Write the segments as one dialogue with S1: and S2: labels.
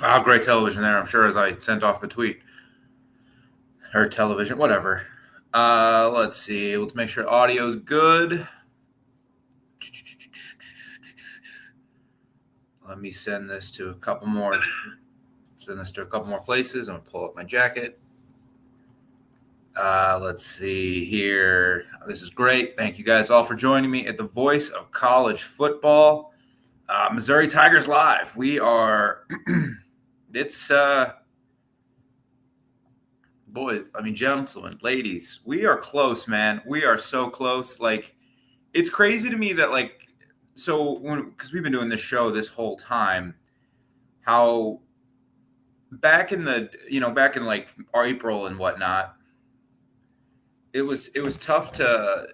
S1: Oh, great television there, I'm sure, as I sent off the tweet. Or television, whatever. Let's see. Let's make sure audio's good. Let me send this to a couple more. Send this to a couple more places. I'm gonna pull up my jacket. Let's see here. This is great. Thank you guys all for joining me at the voice of college football. Missouri Tigers Live. We are. It's gentlemen, ladies, we are close, man. We are so close. Like, it's crazy to me that, like, so because we've been doing this show this whole time, how back in like April and whatnot, it was tough to,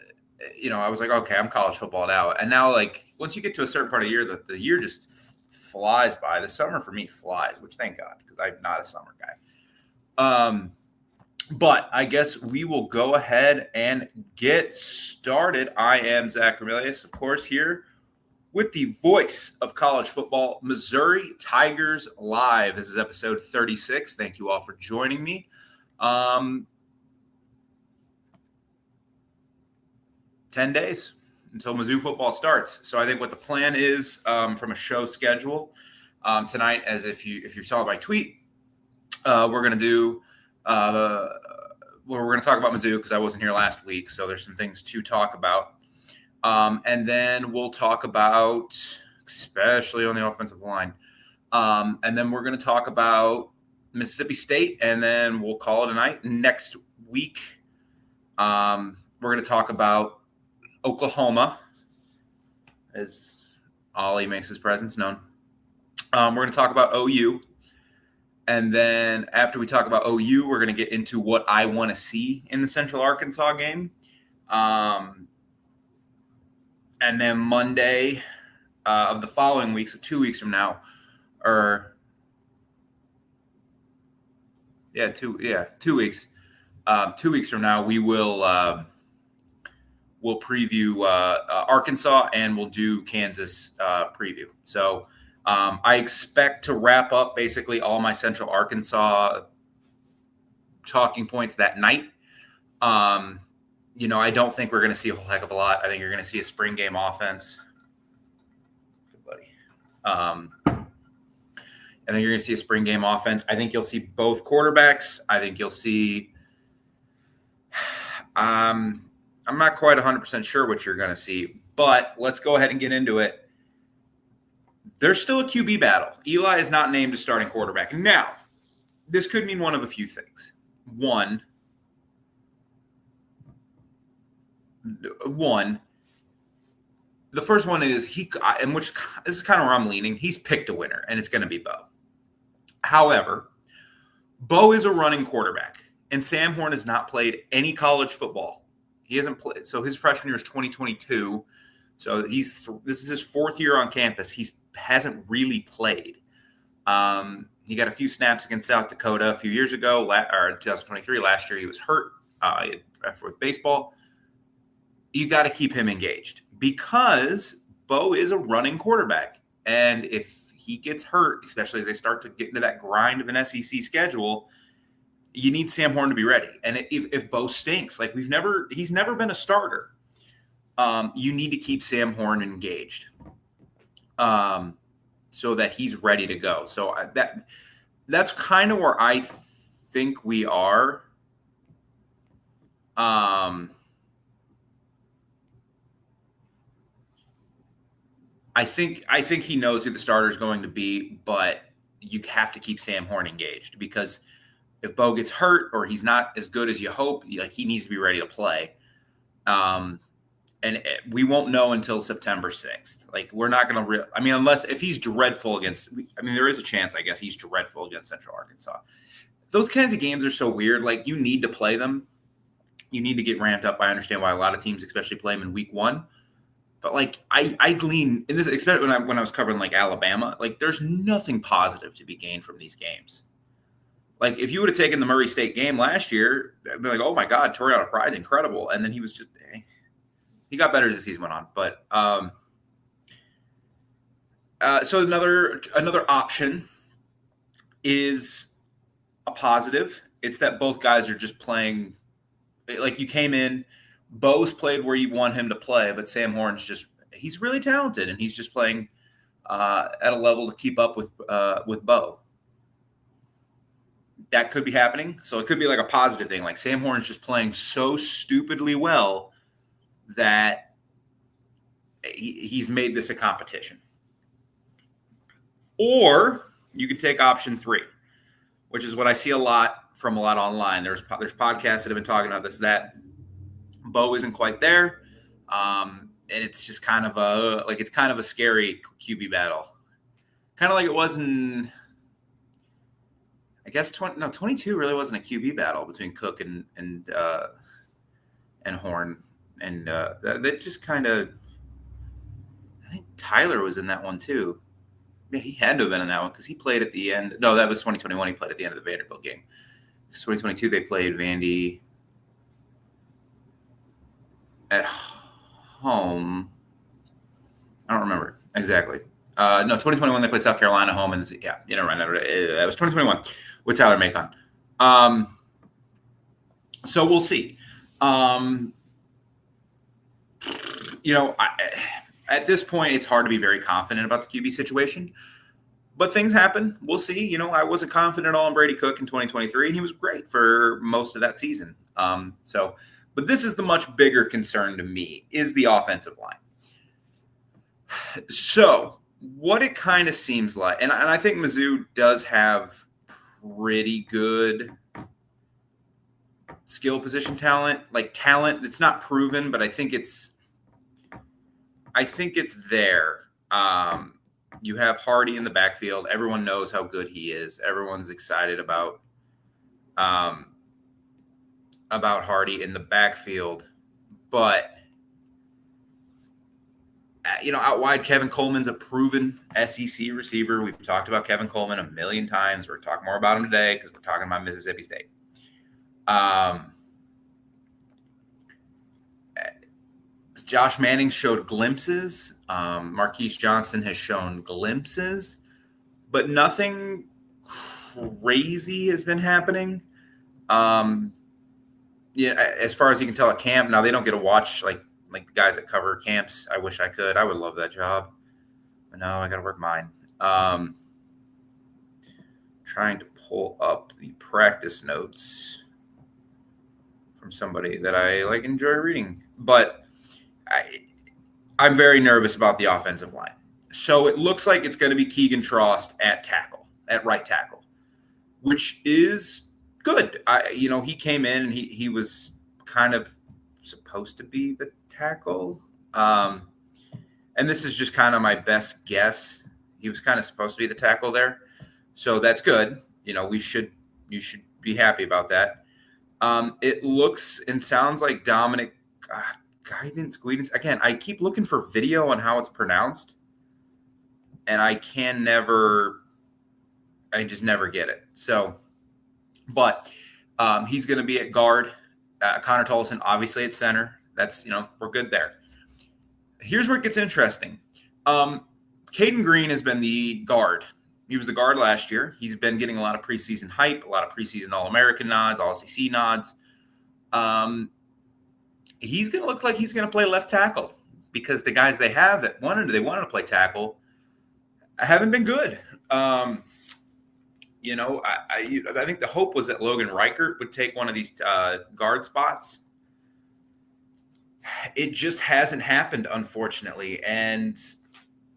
S1: I was like, okay, I'm college football now, and now, like, once you get to a certain part of the year, the year just flies by. The summer for me flies, which thank God, because I'm not a summer guy. But I guess we will go ahead and get started. I am Zach Remelius, of course, here with the voice of college football, Missouri Tigers Live. This is episode 36. Thank you all for joining me. 10 days until Mizzou football starts. So I think what the plan is from a show schedule tonight, as if you saw my tweet, we're going to do we're going to talk about Mizzou because I wasn't here last week, so there's some things to talk about. And then we'll talk about, especially on the offensive line, and then we're going to talk about Mississippi State, and then we'll call it a night. Next week, we're going to talk about Oklahoma, as Ollie makes his presence known. We're going to talk about OU. And then after we talk about OU, we're going to get into what I want to see in the Central Arkansas game. And then Monday of the following week, so 2 weeks from now, 2 weeks. 2 weeks from now, we'll preview Arkansas, and we'll do Kansas preview. So I expect to wrap up basically all my Central Arkansas talking points that night. I don't think we're going to see a whole heck of a lot. I think you're going to see a spring game offense. Good buddy. I think you're going to see a spring game offense. I think you'll see both quarterbacks. I think you'll see I'm not quite 100% sure what you're going to see, but let's go ahead and get into it. There's still a QB battle. Eli is not named as starting quarterback. Now, this could mean one of a few things. One, the first one is this is kind of where I'm leaning. He's picked a winner, and it's going to be Bo. However, Bo is a running quarterback, and Sam Horn has not played any college football. He hasn't played. So his freshman year is 2022. So this is his fourth year on campus. He hasn't really played. He got a few snaps against South Dakota a few years ago, or 2023. Last year he was hurt with baseball. You got to keep him engaged because Bo is a running quarterback. And if he gets hurt, especially as they start to get into that grind of an SEC schedule, you need Sam Horn to be ready. And if Bo stinks, like he's never been a starter. You need to keep Sam Horn engaged so that he's ready to go. So that's kind of where I think we are. I think he knows who the starter is going to be, but you have to keep Sam Horn engaged because if Bo gets hurt or he's not as good as you hope, he needs to be ready to play. And we won't know until September 6th. Like, we're not going to unless if he's dreadful against – there is a chance, I guess, he's dreadful against Central Arkansas. Those kinds of games are so weird. Like, you need to play them. You need to get ramped up. I understand why a lot of teams especially play them in week one. But, like, I glean – in this, especially when I was covering, like, Alabama, like, there's nothing positive to be gained from these games. Like, if you would have taken the Murray State game last year, I'd be like, oh, my God, Toriano Pride's incredible. And then he was just he got better as the season went on. But so another option is a positive. It's that both guys are just playing like you came in. Bo's played where you want him to play, but Sam Horn's he's really talented, and he's just playing at a level to keep up with Bo. That could be happening. So it could be like a positive thing. Like Sam Horn's just playing so stupidly well that he's made this a competition. Or you can take option 3, which is what I see a lot online. There's podcasts that have been talking about this, that Bo isn't quite there. And it's just kind of a scary QB battle. Kind of like it was in, I guess 22 really wasn't a QB battle between Cook and Horn, and that just kind of. I think Tyler was in that one too. Yeah, he had to have been in that one because he played at the end. No, that was 2021. He played at the end of the Vanderbilt game. 2022 they played Vandy at home. I don't remember exactly. No, 2021 they played South Carolina home, and never mind. That was 2021 with Tyler Macon. So we'll see. At this point, it's hard to be very confident about the QB situation, but things happen. We'll see. I wasn't confident at all in Brady Cook in 2023, and he was great for most of that season. But this is the much bigger concern to me, is the offensive line. So what it kind of seems like, and I think Mizzou does have pretty good skill position talent. It's not proven, but I think it's there. You have Hardy in the backfield. Everyone knows how good he is. Everyone's excited about Hardy in the backfield. But, out wide, Kevin Coleman's a proven SEC receiver. We've talked about Kevin Coleman a million times. We're talking more about him today because we're talking about Mississippi State. Josh Manning showed glimpses. Marquise Johnson has shown glimpses, but nothing crazy has been happening. As far as you can tell at camp, now they don't get to watch like the guys that cover camps. I wish I could. I would love that job, but no, I got to work mine. Trying to pull up the practice notes from somebody that I enjoy reading, but I'm very nervous about the offensive line. So it looks like it's going to be Keegan Trost at right tackle, which is good. He came in and he was kind of supposed to be the tackle. And this is just kind of my best guess. He was kind of supposed to be the tackle there. So that's good. You should be happy about that. It looks and sounds like Dominic Guidance. Again, I keep looking for video on how it's pronounced, and I just never get it. So, but he's going to be at guard. Connor Tolson, obviously at center. That's, we're good there. Here's where it gets interesting. Caden Green has been the guard. He was the guard last year. He's been getting a lot of preseason hype, a lot of preseason All-American nods, All-SEC nods. He's going to look like he's going to play left tackle because the guys they have that wanted to play tackle haven't been good. I think the hope was that Logan Reichert would take one of these guard spots. It just hasn't happened, unfortunately. And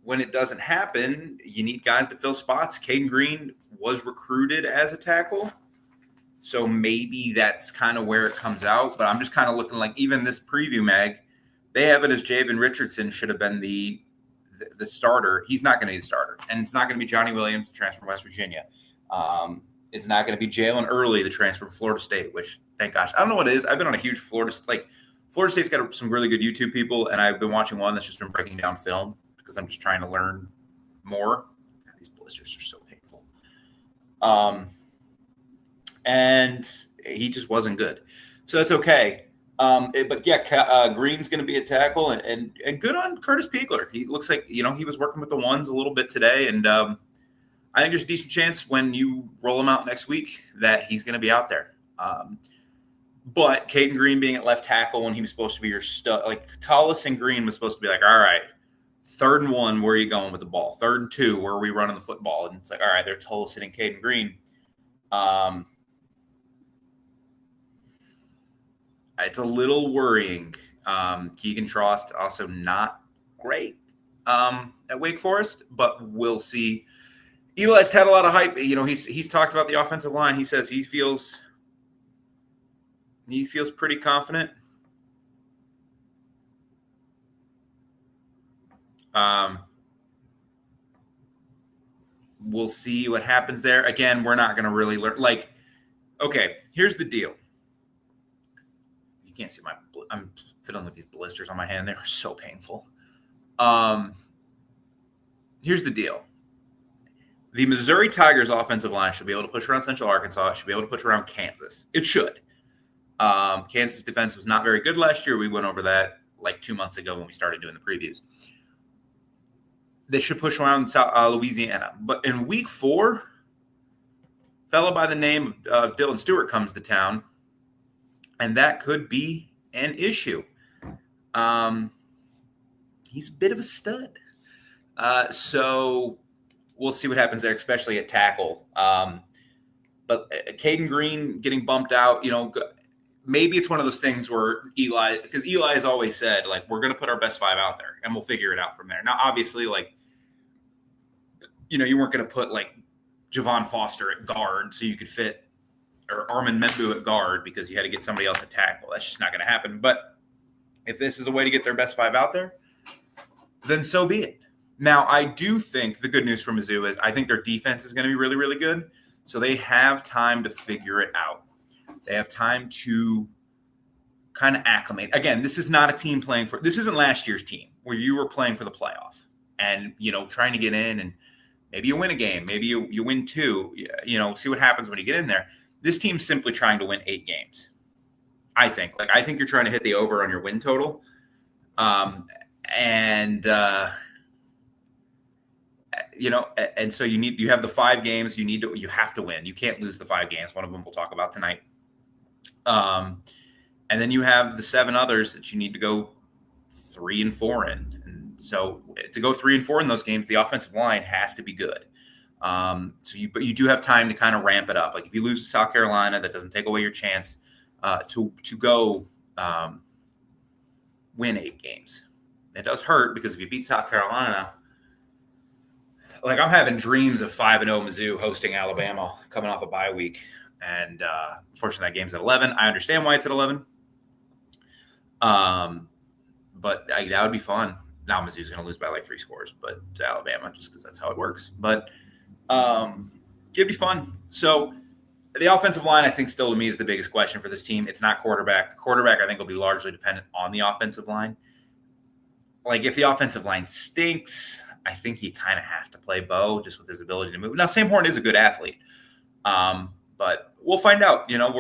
S1: when it doesn't happen, you need guys to fill spots. Caden Green was recruited as a tackle. So maybe that's kind of where it comes out. But I'm just kind of looking like even this preview mag, they have it as Javen Richardson should have been the starter. He's not going to be the starter. And it's not going to be Johnny Williams, the transfer from West Virginia. It's not going to be Jalen Early, the transfer from Florida State, which, thank gosh. I don't know what it is. I've been on a huge Florida State's got some really good YouTube people, and I've been watching one that's just been breaking down film because I'm just trying to learn more. God, these blisters are so painful. And he just wasn't good. So that's okay. Green's going to be a tackle, and good on Curtis Piegler. He looks like, he was working with the ones a little bit today, and I think there's a decent chance when you roll him out next week that he's going to be out there. But Caden Green being at left tackle when he was supposed to be your stud, like Tullis and Green was supposed to be like, all right, 3rd and 1, where are you going with the ball? 3rd and 2, where are we running the football? And it's like, all right, they're Tullis hitting Caden Green. It's a little worrying. Keegan Trost also not great at Wake Forest, but we'll see. Eli's had a lot of hype. You know, he's talked about the offensive line. He says he feels pretty confident. We'll see what happens there. Again, we're not going to really learn. Like, okay, here's the deal. You can't see I'm fiddling with these blisters on my hand. They are so painful. Here's the deal. The Missouri Tigers offensive line should be able to push around Central Arkansas. It should be able to push around Kansas. It should. Kansas defense was not very good last year. We went over that like 2 months ago when we started doing the previews. They should push around Louisiana. But in week 4, a fellow by the name of Dylan Stewart comes to town, and that could be an issue. He's a bit of a stud. So we'll see what happens there, especially at tackle. But Caden Green getting bumped out, you know, maybe it's one of those things where Eli, because Eli has always said, like, we're going to put our best 5 out there and we'll figure it out from there. Now, obviously, like, you know, you weren't going to put like Javon Foster at guard so you could fit, or Armin Membu at guard because you had to get somebody else at tackle. That's just not going to happen. But if this is a way to get their best 5 out there, then so be it. Now, I do think the good news for Mizzou is I think their defense is going to be really, really good. So they have time to figure it out. They have time to kind of acclimate. Again, this is not a team playing for – this isn't last year's team where you were playing for the playoff and, you know, trying to get in, and maybe you win a game. Maybe you win 2. You know, see what happens when you get in there. This team's simply trying to win 8 games, I think. Like, I think you're trying to hit the over on your win total. You know, and so you have the 5 games you have to win. You can't lose the 5 games. One of them we'll talk about tonight. And then you have the 7 others that you need to go 3 and 4 in. And so to go 3 and 4 in those games, the offensive line has to be good. But you do have time to kind of ramp it up. Like if you lose to South Carolina, that doesn't take away your chance to go win 8 games. It does hurt because if you beat South Carolina, like I'm having dreams of 5-0 Mizzou hosting Alabama coming off a bye week. And unfortunately, that game's at 11. I understand why it's at 11. But that would be fun. Now Mizzou's going to lose by like 3 scores, but to Alabama, just because that's how it works. But it'd be fun. So the offensive line, I think, still to me is the biggest question for this team. It's not quarterback. Quarterback, I think, will be largely dependent on the offensive line. Like if the offensive line stinks, I think you kind of have to play Bo just with his ability to move. Now, Sam Horn is a good athlete, but we'll find out. You know,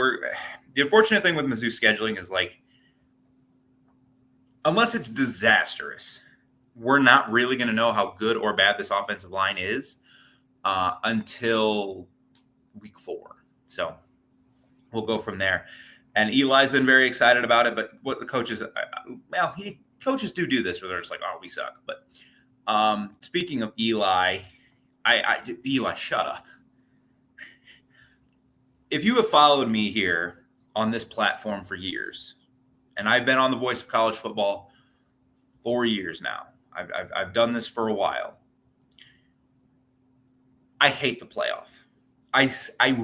S1: the unfortunate thing with Mizzou scheduling is like, unless it's disastrous, we're not really going to know how good or bad this offensive line is until week 4. So we'll go from there. And Eli's been very excited about it, but what the coaches, coaches do this where they're just like, oh, we suck. But speaking of Eli, Eli, shut up. If you have followed me here on this platform for years, and I've been on the Voice of College Football 4 years now, I've done this for a while. I hate the playoff. I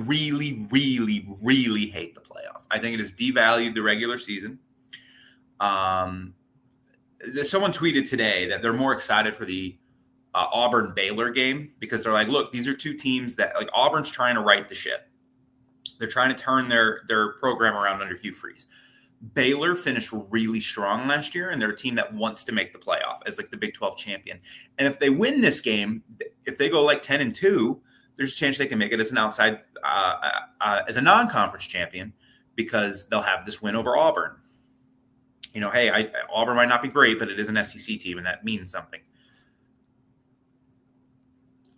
S1: really, really, really hate the playoff. I think it has devalued the regular season. Someone tweeted today that they're more excited for the Auburn-Baylor game because they're like, look, these are 2 teams that like Auburn's trying to right the ship. They're trying to turn their program around under Hugh Freeze. Baylor finished really strong last year, and they're a team that wants to make the playoff as like the Big 12 champion. And if they win this game, if they go like 10-2, there's a chance they can make it as an outside, as a non-conference champion because they'll have this win over Auburn. You know, hey, Auburn might not be great, but it is an SEC team, and that means something.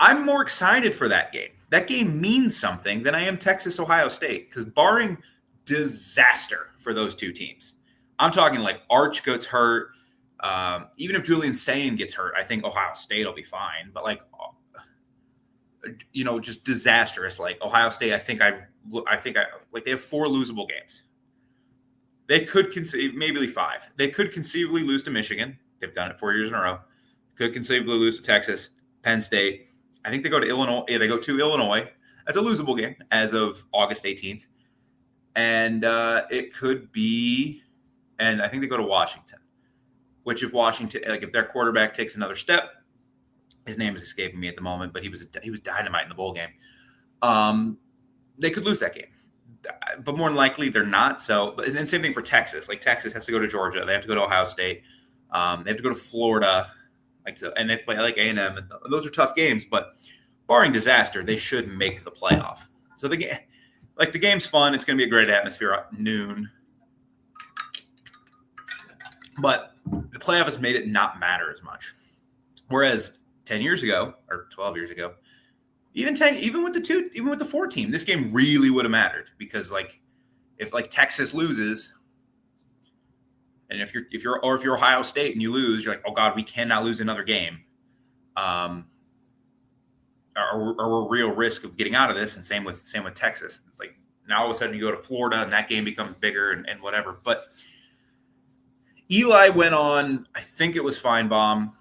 S1: I'm more excited for that game. That game means something than I am Texas, Ohio State, because barring disaster for those two teams, I'm talking like Arch gets hurt. Even if Julian Sayin gets hurt, I think Ohio State will be fine. But like, just disastrous. Like Ohio State, I think like they have 4 losable games. They could maybe 5. They could conceivably lose to Michigan. They've done it 4 years in a row. Could conceivably lose to Texas, Penn State. I think they go to Illinois. Yeah, they go to Illinois. That's a losable game as of August 18th. And it could be, and I think they go to Washington, which if Washington, like if their quarterback takes another step, his name is escaping me at the moment, but he was dynamite in the bowl game. They could lose that game, but more than likely they're not. So, and then same thing for Texas. Like Texas has to go to Georgia. They have to go to Ohio State. They have to go to Florida. And they play like A&M, and those are tough games. But barring disaster, they should make the playoff. So the game's fun. It's going to be a great atmosphere at noon. But the playoff has made it not matter as much. Whereas 10 years ago or 12 years ago, even with the 4 team, this game really would have mattered because if Texas loses. And if you're Ohio State and you lose, you're like, oh God, we cannot lose another game. Or we're real risk of getting out of this. And same with Texas. Like now all of a sudden you go to Florida and that game becomes bigger and whatever. But Eli went on, I think it was Feinbaum,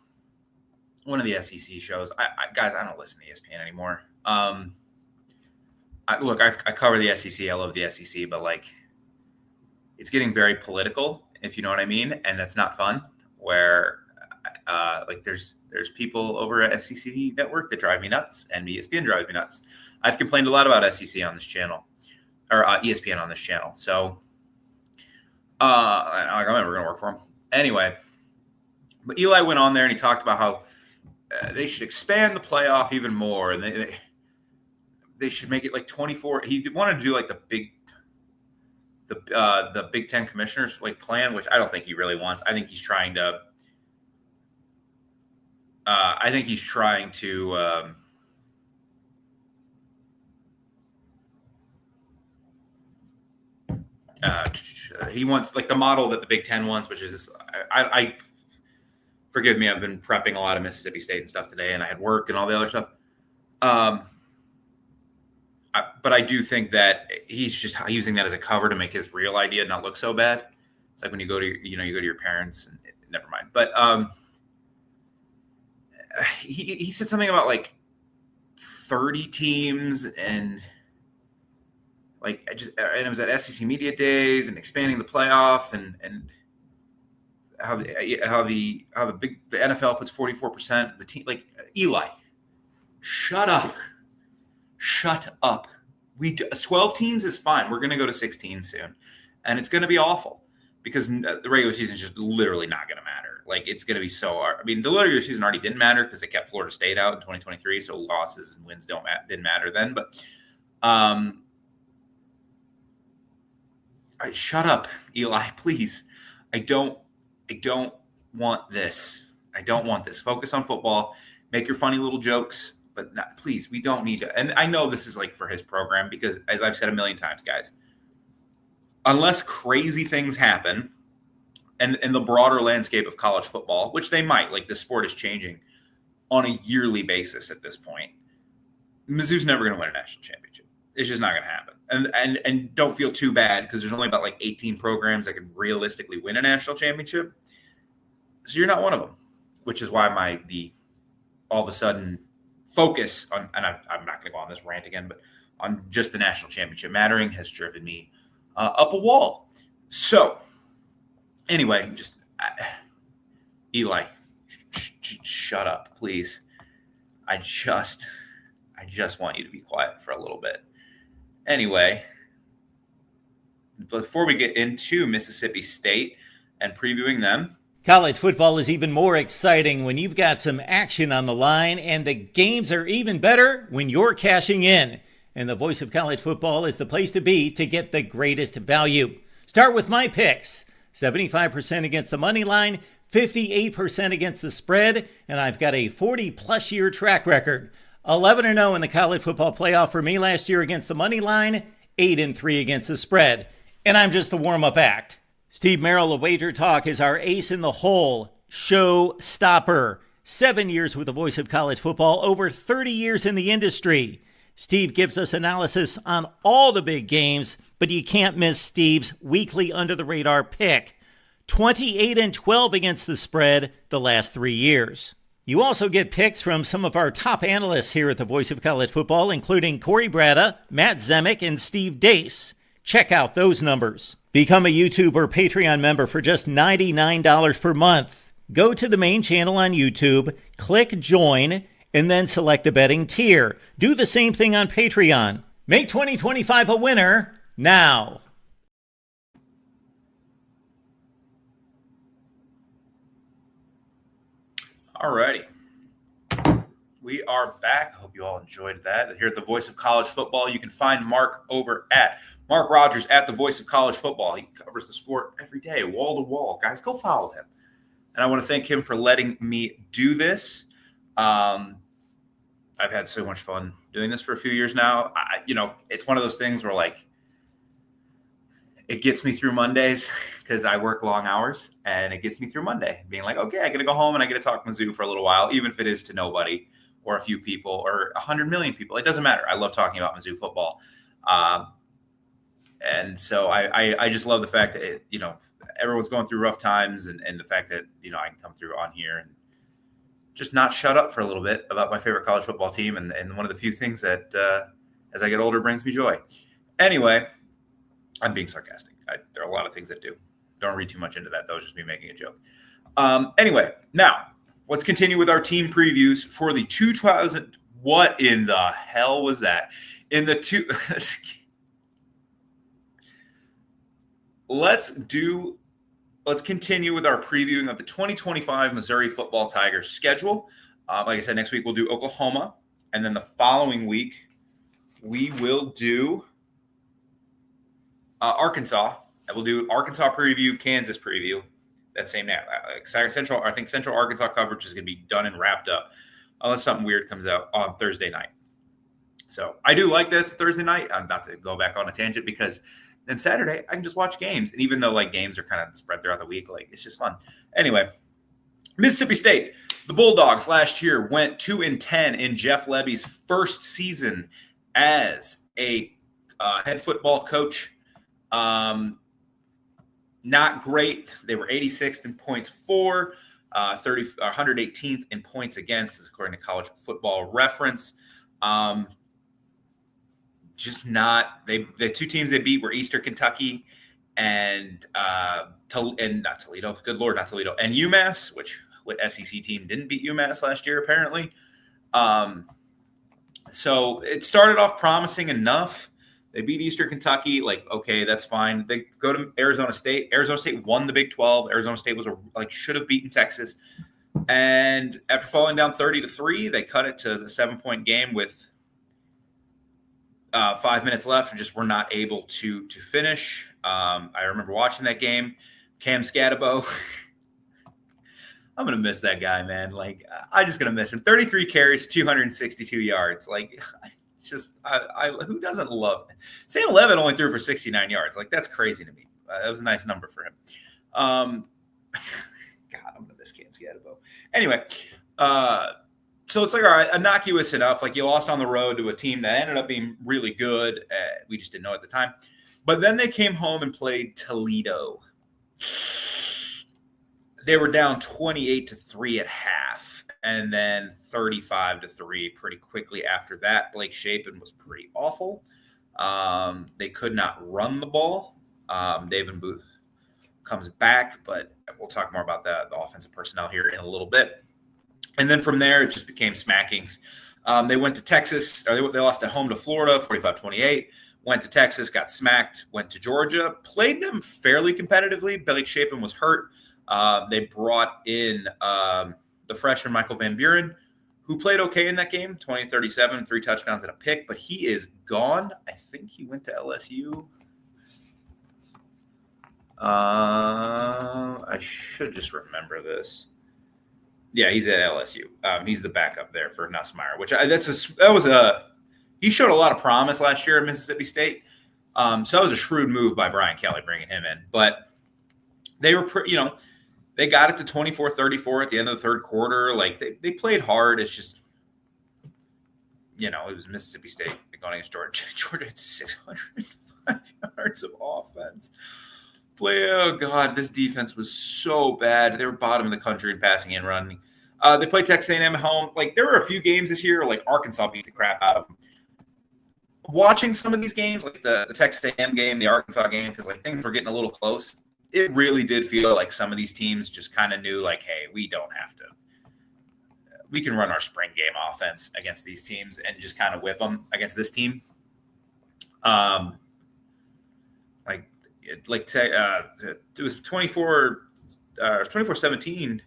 S1: one of the SEC shows. Guys, I don't listen to ESPN anymore. I cover the SEC. I love the SEC, but it's getting very political, if you know what I mean, and that's not fun. Where there's people over at SEC Network that drive me nuts, and ESPN drives me nuts. I've complained a lot about SEC on this channel, or ESPN on this channel. So I'm never going to work for them anyway. But Eli went on there and he talked about how they should expand the playoff even more, and they should make it like 24. He wanted to do like the Big Ten commissioners plan, which I don't think he really wants. I think he's trying to. He wants the model that the Big Ten wants, which is this. I forgive me. I've been prepping a lot of Mississippi State and stuff today, and I had work and all the other stuff. But I do think that he's just using that as a cover to make his real idea not look so bad. It's like when you go to your parents and never mind. But he said something about 30 teams and it was at SEC Media Days and expanding the playoff and how the NFL puts 44% of the team. Eli, shut up. 12 teams is fine. We're going to go to 16 soon, and it's going to be awful because the regular season is just literally not going to matter. It's going to be so hard. I mean, the regular season already didn't matter because they kept Florida State out in 2023, so losses and wins didn't matter then. But shut up, Eli, please. I don't want this. I don't want this. Focus on football. Make your funny little jokes. But not, please, we don't need to. And I know this is for his program because, as I've said a million times, guys, unless crazy things happen and the broader landscape of college football, which they might, the sport is changing on a yearly basis at this point, Mizzou's never going to win a national championship. It's just not going to happen. And don't feel too bad because there's only about 18 programs that can realistically win a national championship. So you're not one of them, which is why all of a sudden focus on, and I'm not going to go on this rant again, but on just the national championship mattering has driven me up a wall. So anyway, Eli, shut up, please. I just want you to be quiet for a little bit. Anyway, before we get into Mississippi State and previewing them,
S2: college football is even more exciting when you've got some action on the line, and the games are even better when you're cashing in. And the Voice of College Football is the place to be to get the greatest value. Start with my picks. 75% against the money line, 58% against the spread, and I've got a 40-plus year track record 11-0 in the college football playoff for me last year against the money line, 8-3 against the spread. And I'm just the warm-up act. Steve Merrill of Wager Talk is our ace in the hole, show stopper. 7 years with the voice of college football, over 30 years in the industry. Steve gives us analysis on all the big games, but you can't miss Steve's weekly under-the-radar pick. 28-12 against the spread the last 3 years. You also get picks from some of our top analysts here at the Voice of College Football, including Corey Bratta, Matt Zemek, and Steve Dace. Check out those numbers. Become a YouTube or Patreon member for just $99 per month. Go to the main channel on YouTube, click join, and then select the betting tier. Do the same thing on Patreon. Make 2025 a winner now.
S1: Alrighty. We are back. I hope you all enjoyed that. Here at the Voice of College Football, you can find Mark over at Mark Rogers at the Voice of College Football. He covers the sport every day, wall to wall. Guys, go follow him. And I want to thank him for letting me do this. I've had so much fun doing this for a few years now. It's one of those things where, like, it gets me through Mondays because I work long hours, and it gets me through Monday being like, okay, I got to go home and I got to talk Mizzou for a little while, even if it is to nobody or a few people or 100 million people. It doesn't matter. I love talking about Mizzou football. And so I just love the fact that, everyone's going through rough times, and the fact that, I can come through on here and just not shut up for a little bit about my favorite college football team. And one of the few things that, as I get older, brings me joy. Anyway, I'm being sarcastic. There are a lot of things that do. Don't read too much into that. That was just me making a joke. Anyway, now let's continue with our team previews for the 2000. What in the hell was that? Let's continue with our previewing of the 2025 Missouri Football Tigers schedule. Like I said, next week we'll do Oklahoma, and then the following week we will do Arkansas. And we'll do Arkansas preview, Kansas preview that same night. Central Arkansas coverage is going to be done and wrapped up unless something weird comes out on Thursday night. So I do like that it's Thursday night. I'm not to go back on a tangent because then Saturday I can just watch games. And even though games are kind of spread throughout the week, it's just fun. Anyway, Mississippi State, the Bulldogs last year went 2-10 in Jeff Lebby's first season as a head football coach. Not great. They were 86th in points for, 118th in points against, according to College Football Reference. Just not. The two teams they beat were Eastern Kentucky and not Toledo. Good Lord, not Toledo. And UMass, which what SEC team didn't beat UMass last year apparently. So it started off promising enough. They beat Eastern Kentucky. Okay, that's fine. They go to Arizona State. Arizona State won the Big 12. Arizona State was should have beaten Texas. And after falling down 30-3, they cut it to the 7-point game with 5 minutes left and just were not able to finish. I remember watching that game. Cam Scatabo. I'm going to miss that guy, man. I'm just going to miss him. 33 carries, 262 yards. Who doesn't love it? Sam Levitt only threw for 69 yards. That's crazy to me. That was a nice number for him. God, I'm going to miss Cam Scatabo. Anyway, so it's all right, innocuous enough. You lost on the road to a team that ended up being really good. We just didn't know at the time. But then they came home and played Toledo. They were down 28-3 at half, and then 35-3 pretty quickly after that. Blake Shapen was pretty awful. They could not run the ball. David Booth comes back, but we'll talk more about the offensive personnel here in a little bit. And then from there, it just became smackings. They went to Texas. They lost at home to Florida, 45-28. Went to Texas, got smacked. Went to Georgia, played them fairly competitively. Blake Shapen was hurt. They brought in the freshman Michael Van Buren, who played okay in that game, 20-37, 3 touchdowns and a pick, but he is gone. I think he went to LSU. I should just remember this. Yeah, he's at LSU. He's the backup there for Nussmeier, which he showed a lot of promise last year at Mississippi State. So that was a shrewd move by Brian Kelly bringing him in. But they were, they got it to 24-34 at the end of the third quarter. Like they played hard. It's just, it was Mississippi State going against Georgia. Georgia had 605 yards of offense. Oh, God, this defense was so bad. They were bottom of the country in passing and running. They played Texas A&M at home. Like, there were a few games this year, like Arkansas beat the crap out of them. Watching some of these games, like the Texas A&M game, the Arkansas game, because, like, things were getting a little close, it really did feel like some of these teams just kind of knew, like, hey, we don't have to. We can run our spring game offense against these teams and just kind of whip them against this team. It was 24-17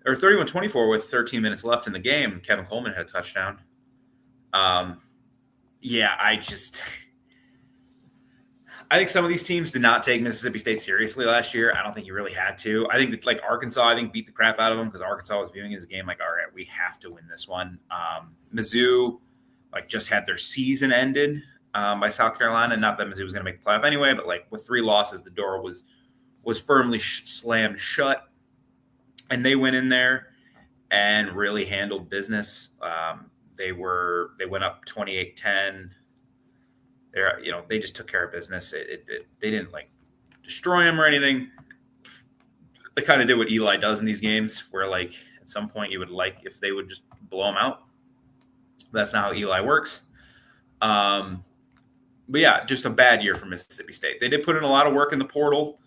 S1: or 31-24 with 13 minutes left in the game. Kevin Coleman had a touchdown. I think some of these teams did not take Mississippi State seriously last year. I don't think you really had to. I think that, like, Arkansas, beat the crap out of them because Arkansas was viewing his game like, all right, we have to win this one. Mizzou, just had their season ended by South Carolina. Not that Mizzou was going to make the playoff anyway, but, with 3 losses, the door was firmly slammed shut. And they went in there and really handled business. They went up 28-10. They just took care of business. They didn't destroy them or anything. They kind of did what Eli does in these games, where at some point you would like if they would just blow them out. That's not how Eli works. But yeah, just a bad year for Mississippi State. They did put in a lot of work in the portal.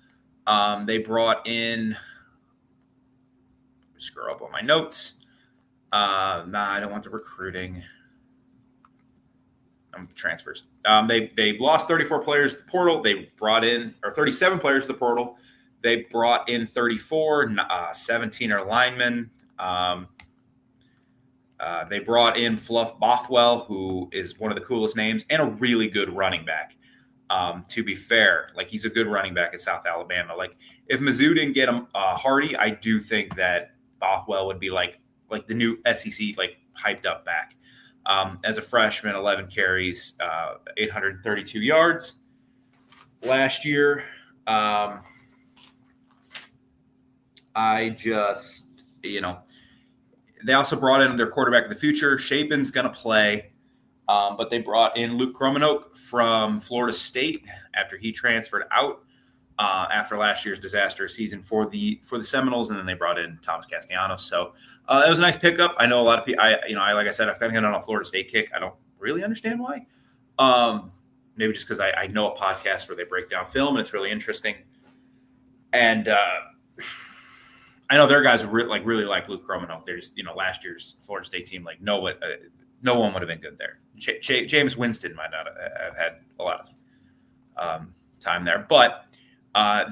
S1: They brought in. Screw up on my notes. I don't want the recruiting. The transfers. They lost 34 players to the portal. They brought in 37 players to the portal. They brought in 34. 17 are linemen. They brought in Fluff Bothwell, who is one of the coolest names and a really good running back. To be fair, he's a good running back at South Alabama. If Mizzou didn't get him Hardy, I do think that Bothwell would be like the new SEC hyped up back. As a freshman, 11 carries, 832 yards last year. They also brought in their quarterback of the future. Shapen's going to play, but they brought in Luke Kromenoke from Florida State after he transferred out after last year's disastrous season for the Seminoles, and then they brought in Thomas Castellanos. So that was a nice pickup. I know a lot of people. Like I said, I've kind of gotten on a Florida State kick. I don't really understand why. Maybe just because I know a podcast where they break down film and it's really interesting. And I know their guys really like Luke Kromenoke. They're just last year's Florida State team. No one would have been good there. James Winston might not have had a lot of time there, but.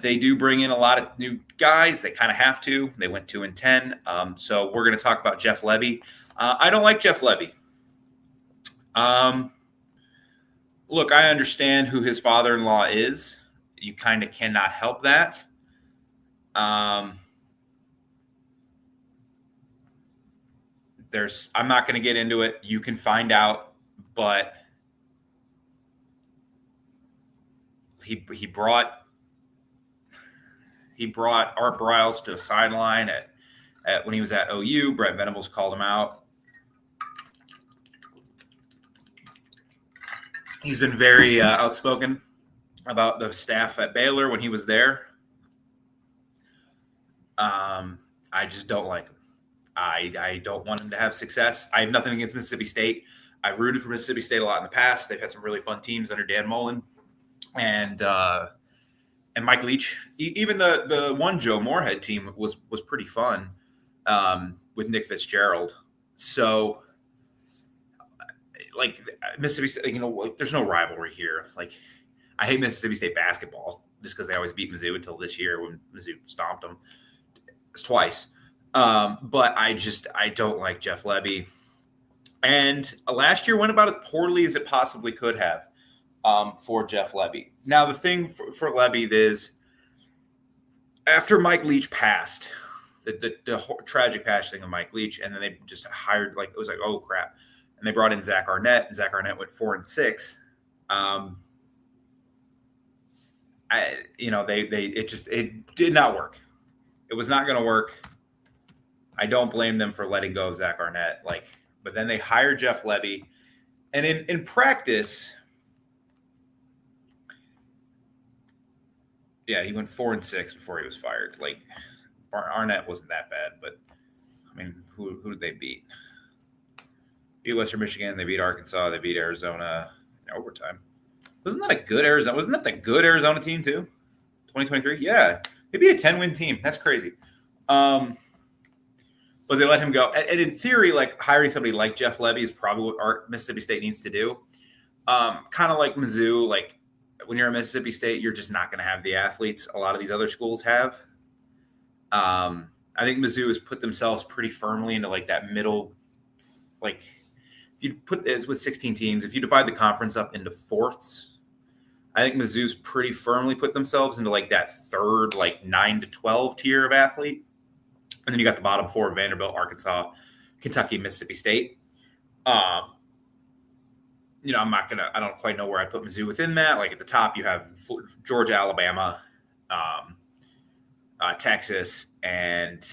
S1: They do bring in a lot of new guys. They kind of have to. They went 2-10. So we're going to talk about Jeff Lebby. I don't like Jeff Lebby. Look, I understand who his father-in-law is. You kind of cannot help that. I'm not going to get into it. You can find out, but he brought Art Briles to a sideline at when he was at OU. Brent Venables called him out. He's been very outspoken about the staff at Baylor when he was there. I just don't like him. I don't want him to have success. I have nothing against Mississippi State. I've rooted for Mississippi State a lot in the past. They've had some really fun teams under Dan Mullen. And Mike Leach, even the one Joe Moorhead team was pretty fun with Nick Fitzgerald. So, Mississippi State, there's no rivalry here. I hate Mississippi State basketball just because they always beat Mizzou until this year when Mizzou stomped them twice. But I don't like Jeff Lebby. And last year went about as poorly as it possibly could have. For Jeff Lebby. Now, the thing for Lebby is after Mike Leach passed, the tragic passing of Mike Leach, and then they just hired it was like, oh crap, and they brought in Zach Arnett, and Zach Arnett went 4-6. It did not work. It was not going to work. I don't blame them for letting go of Zach Arnett. But then they hired Jeff Lebby, and in practice, yeah, he went 4-6 before he was fired. Arnett wasn't that bad, but I mean, who did they beat? Beat Western Michigan. They beat Arkansas. They beat Arizona in overtime. Wasn't that a good Arizona? Wasn't that the good Arizona team too? 2023? Yeah. They beat a 10-win team. That's crazy. But they let him go. And in theory, hiring somebody like Jeff Lebby is probably what Mississippi State needs to do. Kind of like Mizzou. When you're at Mississippi State, you're just not going to have the athletes a lot of these other schools have. I think Mizzou has put themselves pretty firmly into that middle, if you put it with 16 teams, if you divide the conference up into fourths, I think Mizzou's pretty firmly put themselves into that third, 9 to 12 tier of athlete. And then you got the bottom four: Vanderbilt, Arkansas, Kentucky, Mississippi State. I don't quite know where I put Mizzou within that. At the top, you have Georgia, Alabama, Texas, and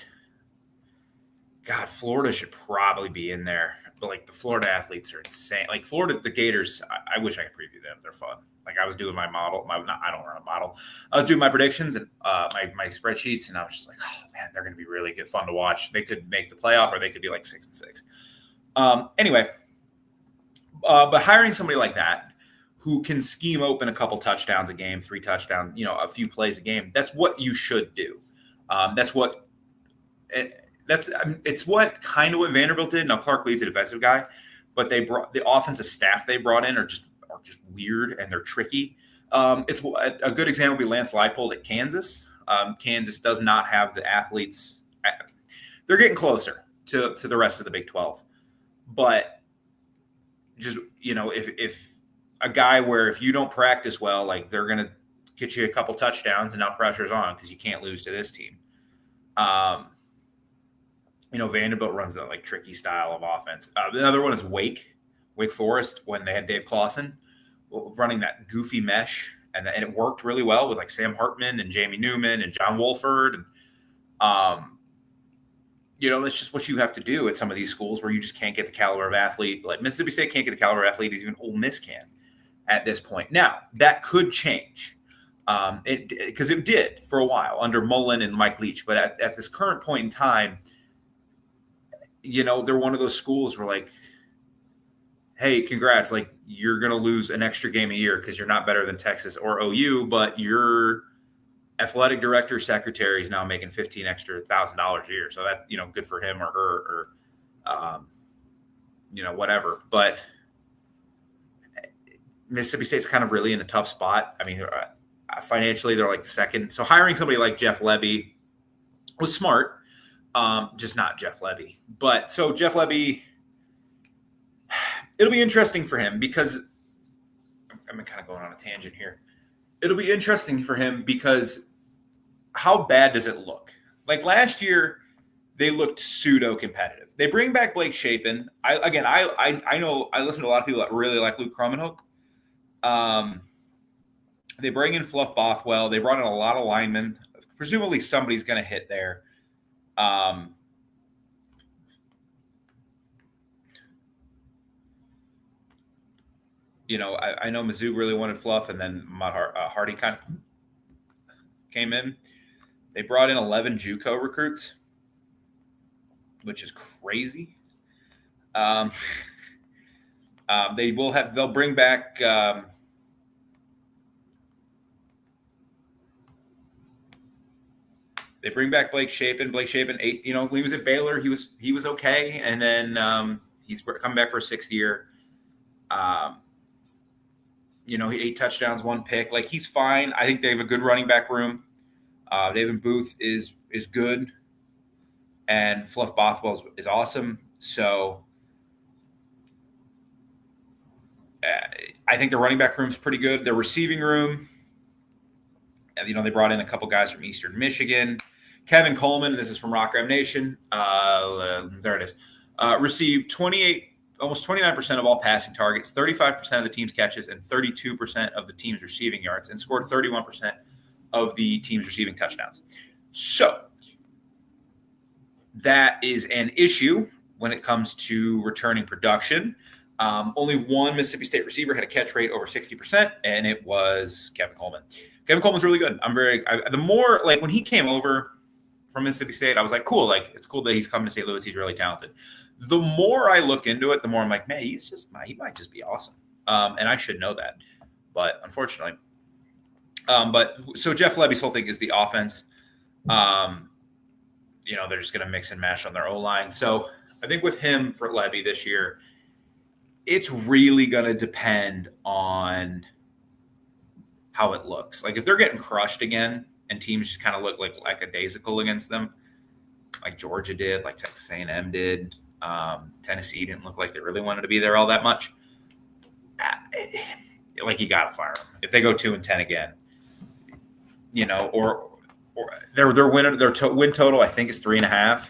S1: God, Florida should probably be in there. But the Florida athletes are insane. Florida, the Gators, I wish I could preview them. They're fun. I was doing my model. I don't run a model. I was doing my predictions and my spreadsheets, and I was just like, oh man, they're going to be really good, fun to watch. They could make the playoff, or they could be 6-6. Anyway, but hiring somebody like that who can scheme open a couple touchdowns a game, 3 touchdowns, a few plays a game. That's what you should do. It's what Vanderbilt did. Now Clark Lee's a defensive guy, but they brought the offensive staff they brought in are just weird, and they're tricky. It's a good example would be Lance Leipold at Kansas. Kansas does not have the athletes. They're getting closer to the rest of the Big 12, but just if a guy where if you don't practice well, they're going to get you a couple touchdowns, and now pressure's on because you can't lose to this team. Vanderbilt runs that tricky style of offense. The other one is Wake Forest, when they had Dave Clawson running that goofy mesh, and it worked really well with Sam Hartman and Jamie Newman and John Wolford. And, that's just what you have to do at some of these schools where you just can't get the caliber of athlete. Mississippi State can't get the caliber of athlete, even Ole Miss can at this point. Now, that could change. Because it did for a while under Mullen and Mike Leach. But at this current point in time, they're one of those schools where hey, congrats, you're going to lose an extra game a year because you're not better than Texas or OU, but your athletic director secretary is now making $15,000 extra a year. So that, good for him or her or, whatever. But Mississippi State's kind of really in a tough spot. I mean, financially, they're second. So hiring somebody like Jeff Lebby was smart. Just not Jeff Lebby. But so Jeff Lebby, it'll be interesting for him because I'm kind of going on a tangent here. It'll be interesting for him because how bad does it look? Last year, they looked pseudo competitive. They bring back Blake Shapen. I know I listen to a lot of people that really like Luke Kromenhoek. They bring in Fluff Bothwell. They brought in a lot of linemen. Presumably somebody's going to hit there. I know Mizzou really wanted Fluff, and then Hardy kind of came in. They brought in 11 JUCO recruits, which is crazy. They'll bring back they bring back Blake Shapen. Blake Shapen, when he was at Baylor, he was okay, and then he's coming back for a 6th year. He 8 touchdowns, 1 pick. He's fine. I think they have a good running back room. David Booth is good, and Fluff Bothwell is awesome. So I think the running back room is pretty good. Their receiving room, they brought in a couple guys from Eastern Michigan. Kevin Coleman, this is from Rock Grab Nation. There it is. Received almost 29% of all passing targets, 35% of the team's catches, and 32% of the team's receiving yards, and scored 31% of the team's receiving touchdowns. So that is an issue when it comes to returning production. Only one Mississippi State receiver had a catch rate over 60%, and it was Kevin Coleman. Kevin Coleman's really good. The more, like, when he came over from Mississippi State, I was like, cool. Like, it's cool that he's coming to St. Louis. He's really talented. The more I look into it, the more I'm like, man, he might just be awesome. And I should know that. But unfortunately. So Jeff Lebby's whole thing is the offense. They're just going to mix and mash on their O-line. So I think with him for Lebby this year, it's really going to depend on how it looks. Like, if they're getting crushed again and teams just kind of look like a daisical against them, like Georgia did, like Texas A&M did, Tennessee didn't look like they really wanted to be there all that much. Like, you got to fire them. If they go 2-10 again, or their win total, I think, is 3.5.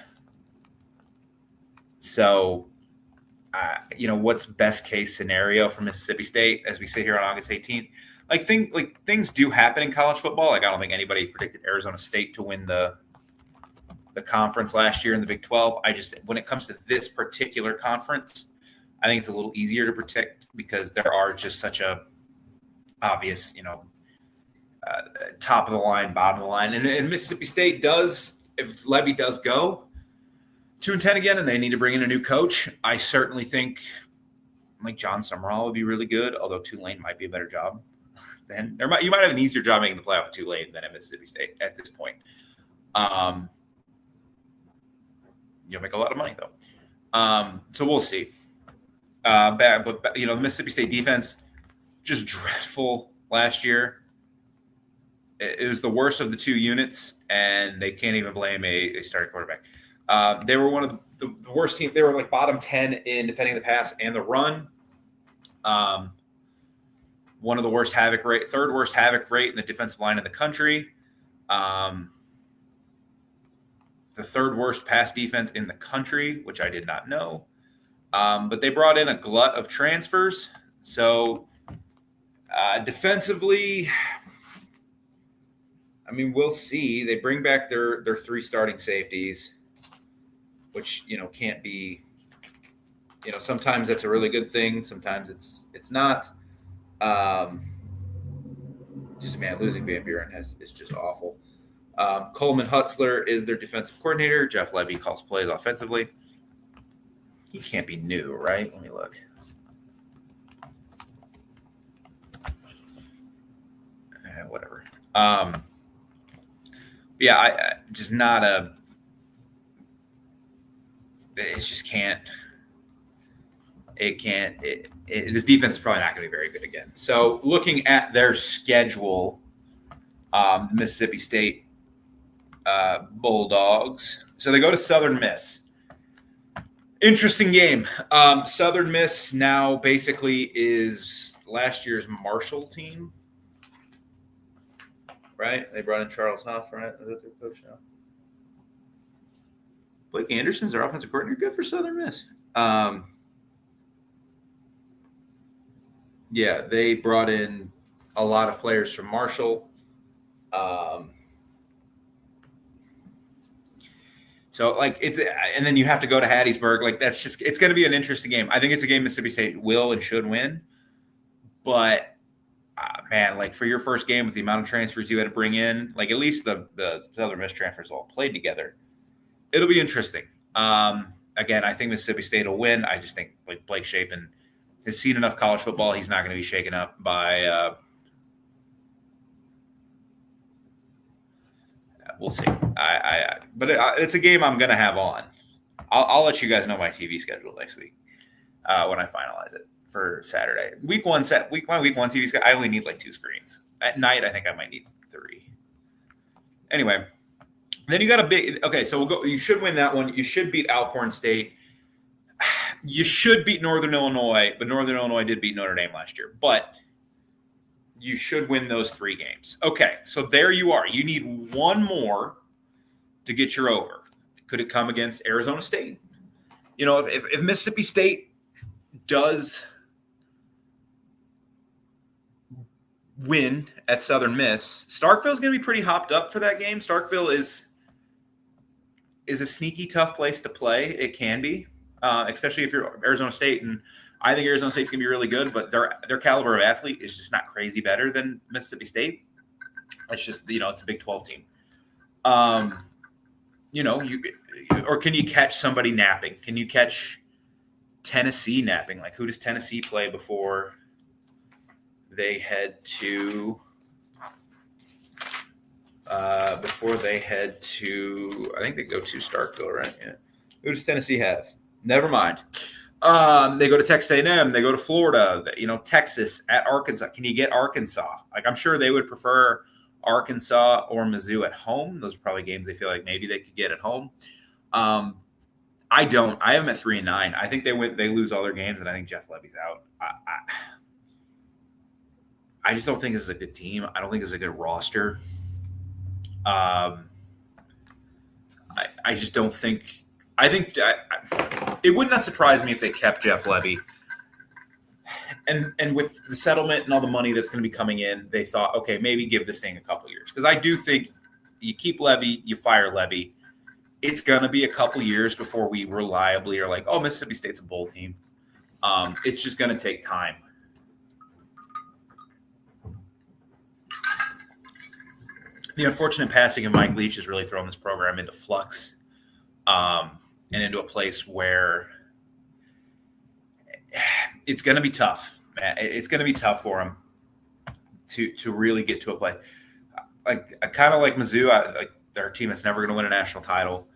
S1: So, what's best case scenario for Mississippi State as we sit here on August 18th? Things do happen in college football. Like, I don't think anybody predicted Arizona State to win the conference last year in the Big 12. When it comes to this particular conference, I think it's a little easier to predict because there are just such a obvious, top of the line, bottom of the line. And Mississippi State does, if Lebby does go 2-10 again and they need to bring in a new coach, I certainly think like John Summerall would be really good, although Tulane might be a better job. Then you might have an easier job making the playoff at Tulane than at Mississippi State at this point. You'll make a lot of money though. So we'll see. The Mississippi State defense just dreadful last year. It was the worst of the two units, and they can't even blame a starting quarterback. They were one of the worst teams. They were like bottom 10 in defending the pass and the run. One of the worst third worst havoc rate in the defensive line in the country. The third worst pass defense in the country, which I did not know. But they brought in a glut of transfers. So defensively, I mean, we'll see. They bring back their three starting safeties, which, can't be, sometimes that's a really good thing. Sometimes it's not. Losing Van Buren is just awful. Coleman Hutzler is their defensive coordinator. Jeff Lebby calls plays offensively. He can't be new, right? Let me look. Whatever. I just not a. It just can't. It can't. This defense is probably not going to be very good again. So looking at their schedule, Mississippi State Bulldogs. So they go to Southern Miss. Interesting game. Southern Miss now basically is last year's Marshall team, right? They brought in Charles Huff, right? Is that their coach now? Blake Anderson's their offensive coordinator. Good for Southern Miss. They brought in a lot of players from Marshall. And then you have to go to Hattiesburg. Like, it's going to be an interesting game. I think it's a game Mississippi State will and should win. But, for your first game with the amount of transfers you had to bring in, like, at least the Southern Miss transfers all played together. It'll be interesting. Again, I think Mississippi State will win. I just think like Blake Shapen has seen enough college football. He's not going to be shaken up by we'll see. But it's a game I'm going to have on. I'll let you guys know my TV schedule next week when I finalize it for Saturday. Week one TV schedule. I only need like 2 screens. At night, I think I might need 3. Anyway, then you got a big. Okay, so we'll go. You should win that one. You should beat Alcorn State. You should beat Northern Illinois, but Northern Illinois did beat Notre Dame last year. But you should win those 3 games. Okay, so there you are. You need one more to get your over? Could it come against Arizona State? You know, if Mississippi State does win at Southern Miss, Starkville's going to be pretty hopped up for that game. Starkville is a sneaky tough place to play. It can be, especially if you're Arizona State. And I think Arizona State's going to be really good, but their caliber of athlete is just not crazy better than Mississippi State. It's just, you know, it's a Big 12 team. You know, or can you catch somebody napping? Can you catch Tennessee napping? Like, who does Tennessee play before they head to? I think they go to Starkville, right? Yeah. Who does Tennessee have? Never mind. They go to Texas A&M. They go to Florida. You know, Texas at Arkansas. Can you get Arkansas? Like, I'm sure they would prefer Arkansas or Mizzou at home. Those are probably games they feel like maybe they could get at home. I don't. I have them at 3-9. I think they lose all their games, and I think Jeff Levy's out. I just don't think this is a good team. I don't think this is a good roster. I just don't think. I think it would not surprise me if they kept Jeff Levy. And with the settlement and all the money that's going to be coming in, they thought, okay, maybe give this thing a couple years. Because I do think you keep Levy, you fire Levy. It's going to be a couple years before we reliably are like, oh, Mississippi State's a bowl team. It's just going to take time. The unfortunate passing of Mike Leach has really thrown this program into flux and into a place where it's going to be tough, man. It's going to be tough for them to really get to a place. Like, I kind of like Mizzou. Like, they're a team that's never going to win a national title.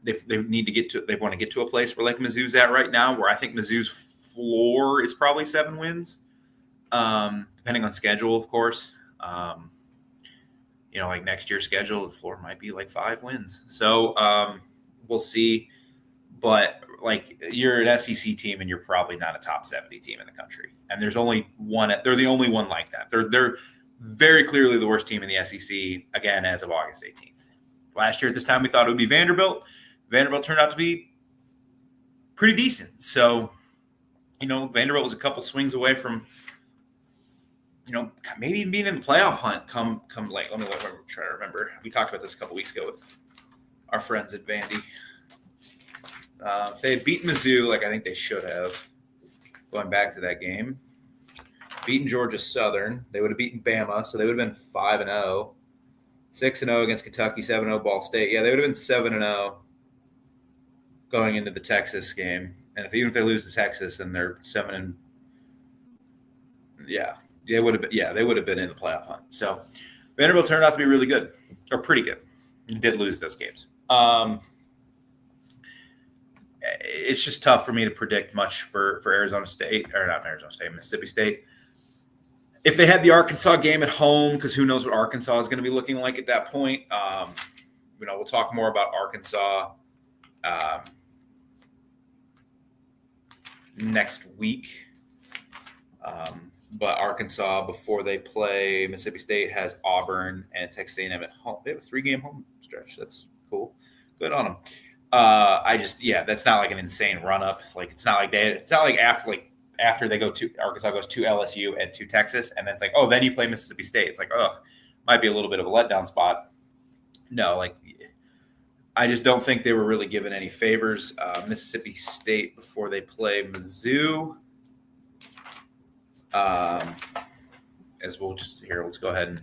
S1: They need to get to. They want to get to a place where like Mizzou's at right now, where I think Mizzou's floor is probably 7 wins, depending on schedule, of course. You know, like next year's schedule, the floor might be like 5 wins. So we'll see. But like, you're an SEC team, and you're probably not a top 70 team in the country. And there's only one. They're the only one like that. They're very clearly the worst team in the SEC, again, as of August 18th. Last year at this time, we thought it would be Vanderbilt. Vanderbilt turned out to be pretty decent. So, you know, Vanderbilt was a couple swings away from, you know, maybe even being in the playoff hunt come late. Let me try to remember. We talked about this a couple weeks ago with our friends at Vandy. If they had beaten Mizzou, like I think they should have, going back to that game, beaten Georgia Southern, they would have beaten Bama, so they would have been 5-0. 6-0 against Kentucky, 7-0 Ball State. Yeah, they would have been 7-0 going into the Texas game. And even if they lose to Texas, then they're 7. Yeah, they would have been. Yeah, they would have been in the playoff hunt. So Vanderbilt turned out to be really good, or pretty good. Did lose those games. It's just tough for me to predict much for Arizona State, or not Arizona State, Mississippi State. If they had the Arkansas game at home, because who knows what Arkansas is going to be looking like at that point. You know, we'll talk more about Arkansas next week. But Arkansas, before they play Mississippi State, has Auburn and Texas A&M at home. They have a 3-game home stretch. That's cool. Good on them. That's not like an insane run up. Like, it's not like after they go to Arkansas goes to LSU and to Texas, and then it's like, oh, then you play Mississippi State. It's like, oh, might be a little bit of a letdown spot. No, like, I just don't think they were really given any favors. Mississippi State before they play Mizzou. As we'll just here, let's go ahead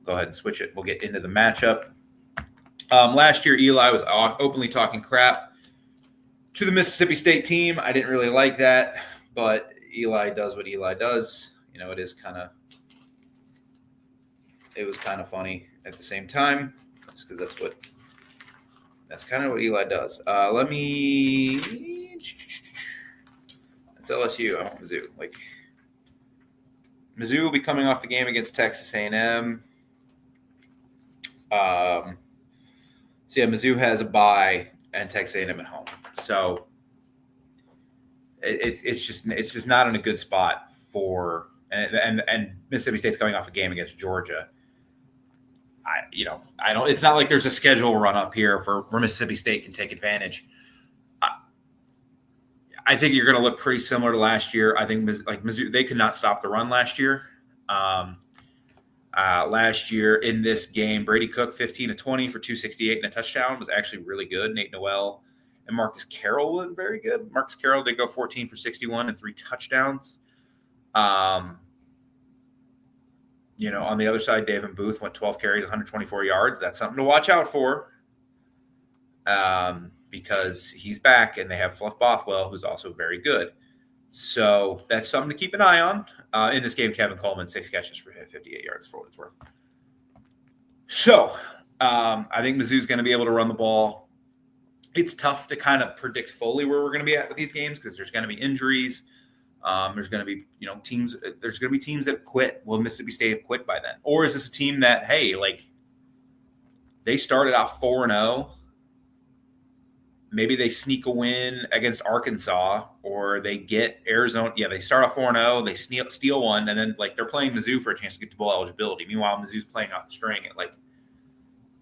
S1: and switch it. We'll get into the matchup. Last year, Eli was openly talking crap to the Mississippi State team. I didn't really like that, but Eli does what Eli does. You know, it was kind of funny at the same time, just because that's kind of what Eli does. It's LSU. I want Mizzou. Like, Mizzou will be coming off the game against Texas A&M. So yeah, Mizzou has a bye and Texas A&M at home. So it's just not in a good spot for and Mississippi State's coming off a game against Georgia. I don't. It's not like there's a schedule run up here where Mississippi State can take advantage. I think you're going to look pretty similar to last year. I think Mizzou, they could not stop the run last year. Last year in this game, Brady Cook 15 of 20 for 268 and a touchdown was actually really good. Nate Noel and Marcus Carroll were very good. Marcus Carroll did go 14 for 61 and 3 touchdowns. On the other side, Davin Booth went 12 carries, 124 yards. That's something to watch out for. Because he's back and they have Fluff Bothwell, who's also very good. So that's something to keep an eye on. In this game, Kevin Coleman, 6 catches for 58 yards for what it's worth. So I think Mizzou's going to be able to run the ball. It's tough to kind of predict fully where we're going to be at with these games because there's going to be injuries. There's going to be, teams. There's going to be teams that quit. Will Mississippi State have quit by then? Or is this a team that, hey, like they started out 4-0? Maybe they sneak a win against Arkansas, or they get Arizona. Yeah, they start off 4-0, they steal one, and then like they're playing Mizzou for a chance to get to bowl eligibility. Meanwhile, Mizzou's playing off the string at like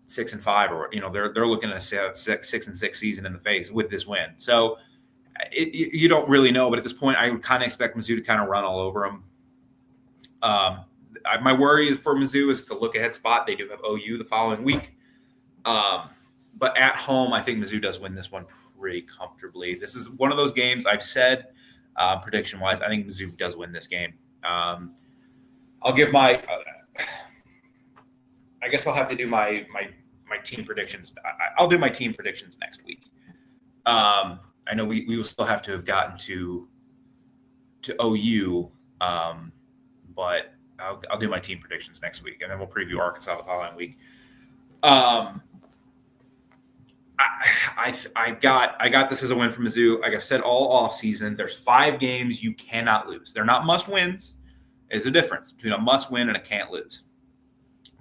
S1: 6-5, or they're looking at a 6-6 season in the face with this win. So you don't really know, but at this point, I would kind of expect Mizzou to kind of run all over them. My worry is for Mizzou is the look ahead spot. They do have OU the following week. But at home, I think Mizzou does win this one pretty comfortably. This is one of those games I've said, prediction-wise, I think Mizzou does win this game. I'll give my I guess I'll have to do my team predictions. I'll do my team predictions next week. I know we will still have to have gotten to OU, but I'll do my team predictions next week, and then we'll preview Arkansas the following week. I got this as a win for Mizzou. Like I've said all off season, there's 5 games you cannot lose. They're not must wins. There's a difference between a must win and a can't lose.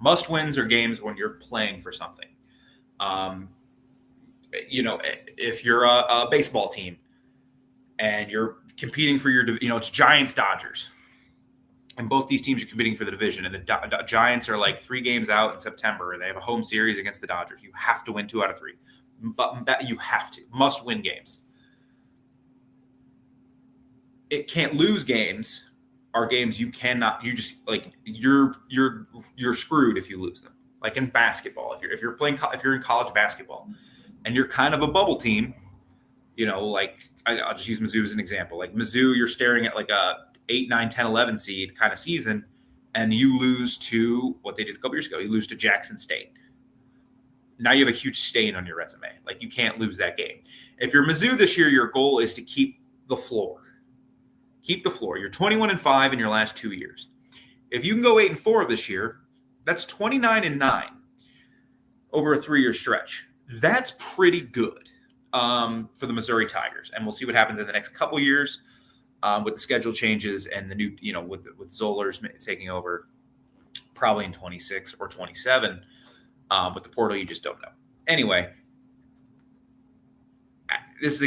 S1: Must wins are games when you're playing for something. If you're a baseball team and you're competing for your, it's Giants Dodgers, and both these teams are competing for the division, and the Giants are like 3 games out in September, and they have a home series against the Dodgers. You have to win 2 out of 3. But that you have to must-win games. It can't lose games are games you cannot. You just like you're screwed if you lose them. Like in basketball, if you're in college basketball, and you're kind of a bubble team, like I'll just use Mizzou as an example. Like Mizzou, you're staring at like a 8, 9, 10, 11 seed kind of season, and you lose to what they did a couple years ago. You lose to Jackson State. Now you have a huge stain on your resume. Like you can't lose that game. If you're Mizzou this year, your goal is to keep the floor. Keep the floor. You're 21-5 in your last 2 years. If you can go 8-4 this year, that's 29-9 over a 3-year stretch. That's pretty good for the Missouri Tigers. And we'll see what happens in the next couple years with the schedule changes and the new, with Zollers taking over probably in 26 or 27. With the portal, you just don't know. Anyway, this is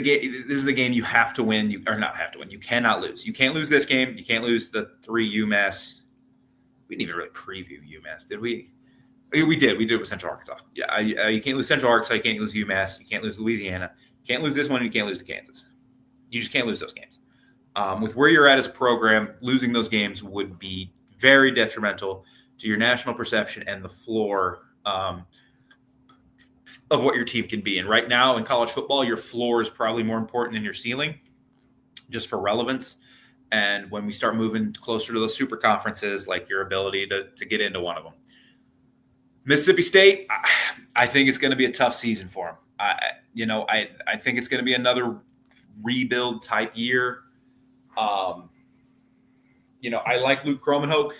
S1: the game you have to win. You cannot lose. You can't lose this game. You can't lose the 3 UMass. We didn't even really preview UMass, did we? We did. We did it with Central Arkansas. Yeah, you can't lose Central Arkansas. You can't lose UMass. You can't lose Louisiana. You can't lose this one. And you can't lose to Kansas. You just can't lose those games. With where you're at as a program, losing those games would be very detrimental to your national perception and the floor of what your team can be. And right now in college football, your floor is probably more important than your ceiling, just for relevance. And when we start moving closer to those super conferences, like your ability to get into one of them. Mississippi State, I think it's going to be a tough season for them. I think it's going to be another rebuild type year. I like Luke Kromenhoek.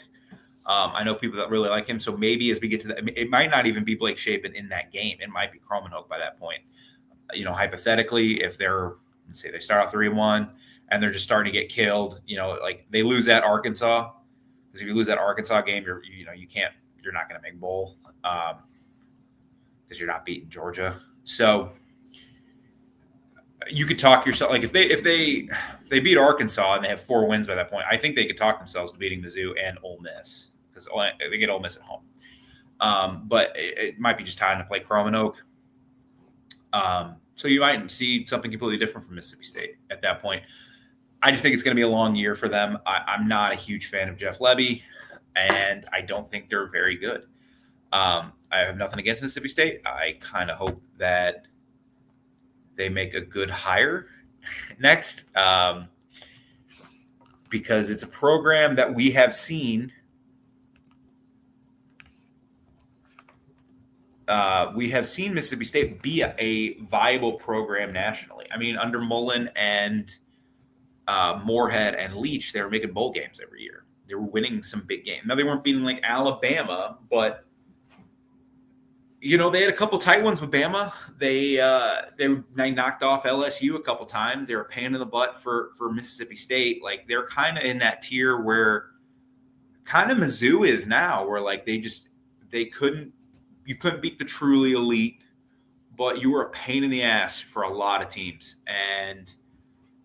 S1: I know people that really like him. So maybe as we get to that, it might not even be Blake Shapen in that game. It might be Kromenhoek by that point. Hypothetically, if let's say they start off 3-1 and they're just starting to get killed, like they lose at Arkansas. Because if you lose that Arkansas game, you're not going to make bowl because you're not beating Georgia. So you could talk yourself, like if they beat Arkansas and they have 4 wins by that point, I think they could talk themselves to beating Mizzou and Ole Miss because they get Ole Miss at home. But it might be just time to play Roanoke. So you might see something completely different from Mississippi State at that point. I just think it's going to be a long year for them. I'm not a huge fan of Jeff Lebby, and I don't think they're very good. I have nothing against Mississippi State. I kind of hope that they make a good hire next, because it's a program that we have seen. We have seen Mississippi State be a viable program nationally. I mean, under Mullen and Moorhead and Leach, they were making bowl games every year. They were winning some big games. Now, they weren't beating like Alabama, but they had a couple tight ones with Bama. They knocked off LSU a couple times. They were a pain in the butt for Mississippi State. Like, they're kind of in that tier where kind of Mizzou is now, where like you couldn't beat the truly elite, but you were a pain in the ass for a lot of teams. And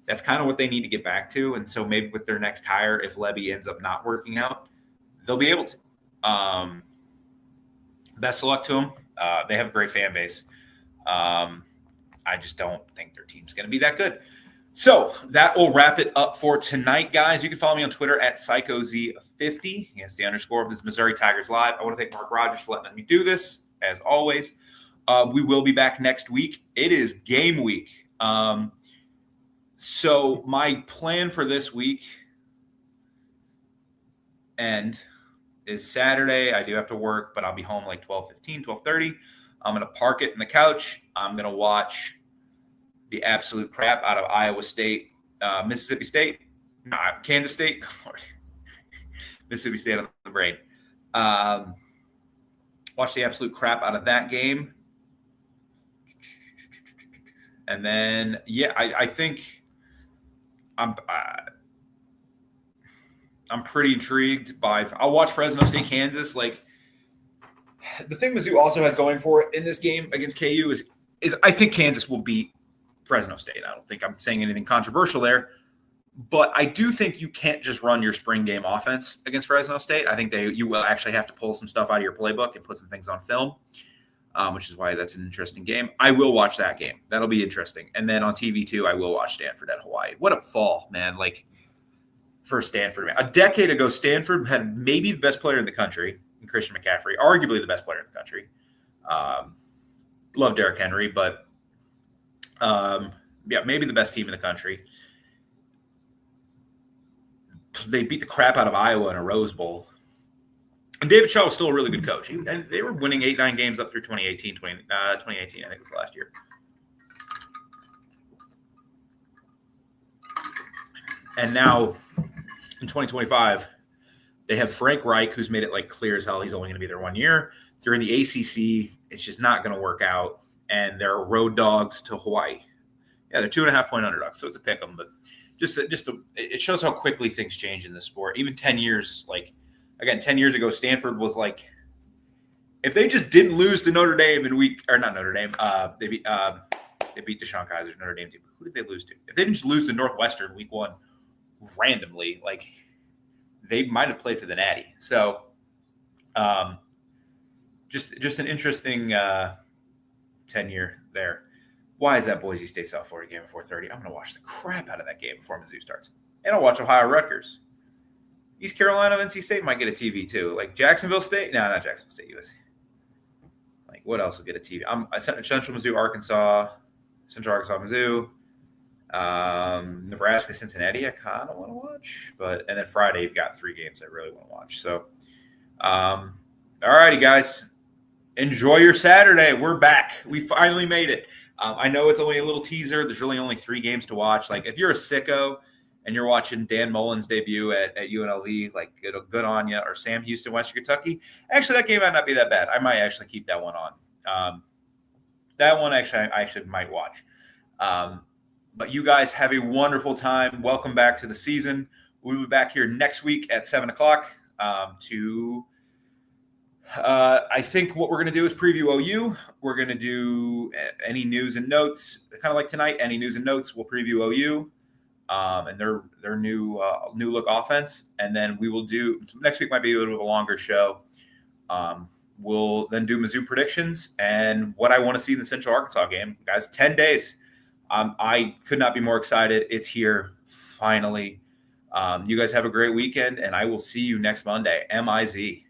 S1: that's kind of what they need to get back to. And so maybe with their next hire, if Lebby ends up not working out, they'll be able to. Best of luck to them. They have a great fan base. I just don't think their team's going to be that good. So that will wrap it up for tonight, guys. You can follow me on Twitter at PsychoZ50. Yes, the underscore of this Missouri Tigers Live. I want to thank Mark Rogers for letting me do this, as always. We will be back next week. It is game week. So my plan for this week is Saturday. I do have to work, but I'll be home like 12:15, 12:30. I'm going to park it in the couch. I'm going to watch the absolute crap out of Iowa State, Mississippi State, Kansas State. Mississippi State on the brain. Watch the absolute crap out of that game. And then, I think I'm pretty intrigued by – I'll watch Fresno State, Kansas. Like, the thing Mizzou also has going for it in this game against KU is I think Kansas will beat Fresno State. I don't think I'm saying anything controversial there. But I do think you can't just run your spring game offense against Fresno State. I think you will actually have to pull some stuff out of your playbook and put some things on film, which is why that's an interesting game. I will watch that game. That'll be interesting. And then on TV, too, I will watch Stanford at Hawaii. What a fall, man. Like, for Stanford, man. A decade ago, Stanford had maybe the best player in the country, in Christian McCaffrey, arguably the best player in the country. Love Derrick Henry, but maybe the best team in the country. They beat the crap out of Iowa in a Rose Bowl. And David Shaw was still a really good coach. And they were winning 8-9 games up through 2018, 2018, I think was last year. And now in 2025, they have Frank Reich, who's made it like clear as hell he's only going to be there 1 year. They're in the ACC. It's just not going to work out. And they're road dogs to Hawaii. Yeah, they're 2.5-point underdogs, so it's a pick 'em. But it shows how quickly things change in this sport. Even 10 years, 10 years ago, Stanford was like, if they just didn't lose to Notre Dame they beat DeShone Kizer's Notre Dame team. Who did they lose to? If they didn't just lose to Northwestern week 1 randomly, they might have played for the Natty. So, just an interesting 10-year there. Why is that Boise State South Florida game at 4:30? I'm going to watch the crap out of that game before Mizzou starts. And I'll watch Ohio Rutgers. East Carolina, NC State might get a TV too. Like Jacksonville State? No, not Jacksonville State, USC. Like, what else will get a TV? I sent Central Mizzou, Central Arkansas, Mizzou. Nebraska, Cincinnati, I kind of want to watch. And then Friday, you've got 3 games I really want to watch. So, all righty, guys. Enjoy your Saturday. We're back. We finally made it. I know it's only a little teaser. There's really only 3 games to watch. Like, if you're a sicko and you're watching Dan Mullen's debut at UNLV, like, good on you, or Sam Houston, Western Kentucky, actually, that game might not be that bad. I might actually keep that one on. That one, actually, I actually might watch. But you guys have a wonderful time. Welcome back to the season. We'll be back here next week at 7 o'clock I think what we're going to do is preview OU. We're going to do any news and notes, kind of like tonight. Any news and notes, we'll preview OU and their new look offense. And then we will do next week might be a little bit of a longer show. we'll then do Mizzou predictions and what I want to see in the Central Arkansas game. Guys, 10 days. I could not be more excited. It's here finally. You guys have a great weekend, and I will see you next Monday. MIZ.